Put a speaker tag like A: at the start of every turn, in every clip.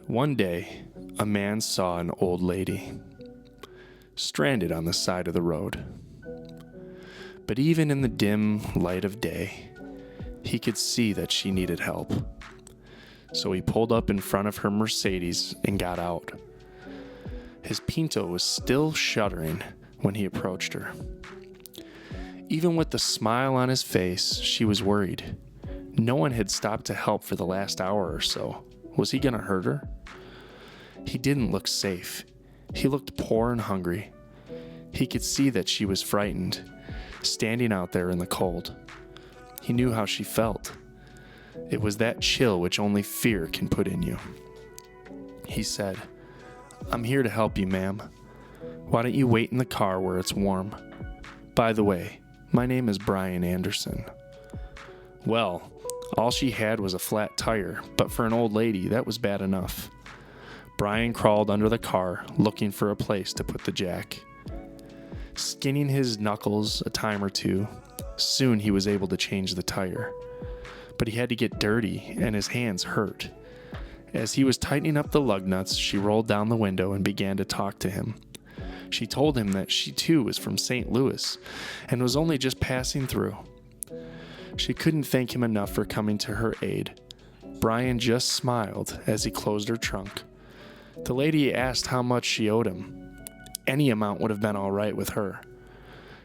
A: One day, a man saw an old lady stranded on the side of the road. But even in the dim light of day, he could see that she needed help. So he pulled up in front of her Mercedes and got out. His Pinto was still shuddering when he approached her. Even with the smile on his face, she was worried. No one had stopped to help for the last hour or so. Was he going to hurt her? He didn't look safe. He looked poor and hungry. He could see that she was frightened, standing out there in the cold. He knew how she felt. It was that chill which only fear can put in you. He said, "I'm here to help you, ma'am. Why don't you wait in the car where it's warm? By the way, my name is Brian Anderson." Well, all she had was a flat tire, but for an old lady, that was bad enough. Brian crawled under the car, looking for a place to put the jack. Skinning his knuckles a time or two, soon he was able to change the tire. But he had to get dirty, and his hands hurt. As he was tightening up the lug nuts, she rolled down the window and began to talk to him. She told him that she too was from St. Louis, and was only just passing through. She couldn't thank him enough for coming to her aid. Brian just smiled as he closed her trunk. The lady asked how much she owed him. Any amount would have been all right with her.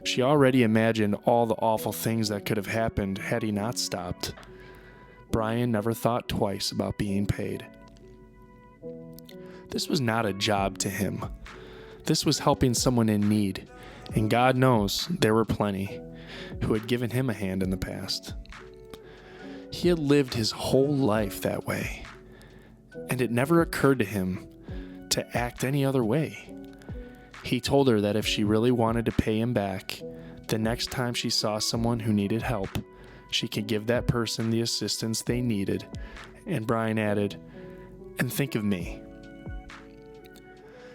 A: She already imagined all the awful things that could have happened had he not stopped. Brian never thought twice about being paid. This was not a job to him. This was helping someone in need, and God knows there were plenty who had given him a hand in the past. He had lived his whole life that way, and it never occurred to him to act any other way. He told her that if she really wanted to pay him back, the next time she saw someone who needed help, she could give that person the assistance they needed. And Brian added, "And think of me."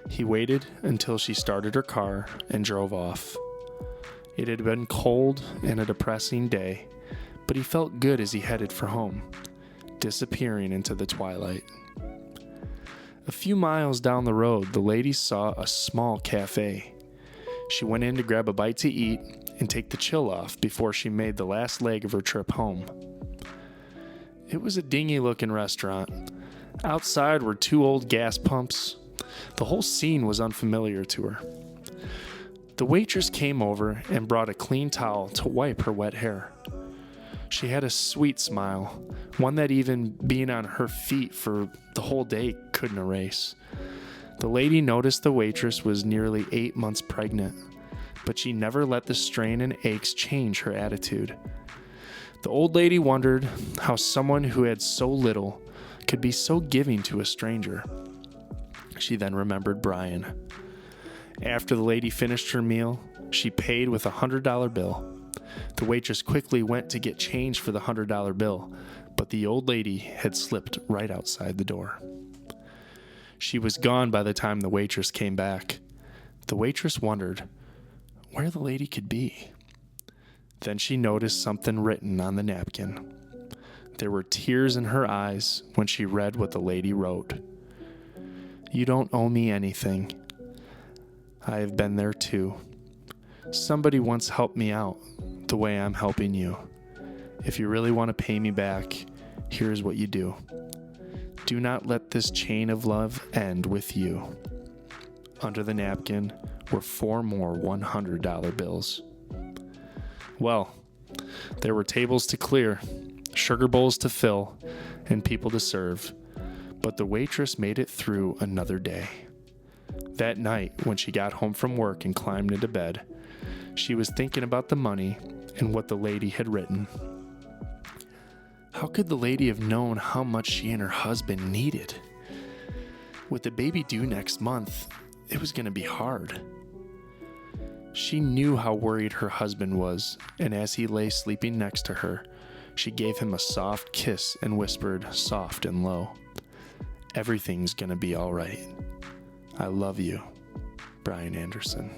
A: He waited until she started her car and drove off. It had been cold and a depressing day, but he felt good as he headed for home, disappearing into the twilight. A few miles down the road, the lady saw a small cafe. She went in to grab a bite to eat and take the chill off before she made the last leg of her trip home. It was a dingy-looking restaurant. Outside were 2 old gas pumps. The whole scene was unfamiliar to her. The waitress came over and brought a clean towel to wipe her wet hair. She had a sweet smile, one that even being on her feet for the whole day couldn't erase. The lady noticed the waitress was nearly 8 months pregnant, but she never let the strain and aches change her attitude. The old lady wondered how someone who had so little could be so giving to a stranger. She then remembered Brian. After the lady finished her meal, she paid with a $100 bill. The waitress quickly went to get change for the $100 bill, but the old lady had slipped right outside the door. She was gone by the time the waitress came back. The waitress wondered where the lady could be. Then she noticed something written on the napkin. There were tears in her eyes when she read what the lady wrote. "You don't owe me anything. I have been there too. Somebody once helped me out the way I'm helping you. If you really want to pay me back, here's what you do. Do not let this chain of love end with you." Under the napkin were 4 more $100 bills. Well, there were tables to clear, sugar bowls to fill, and people to serve, but the waitress made it through another day. That night, when she got home from work and climbed into bed, she was thinking about the money and what the lady had written. How could the lady have known how much she and her husband needed? With the baby due next month, it was going to be hard. She knew how worried her husband was, and as he lay sleeping next to her, she gave him a soft kiss and whispered, soft and low, "Everything's going to be all right. I love you, Brian Anderson."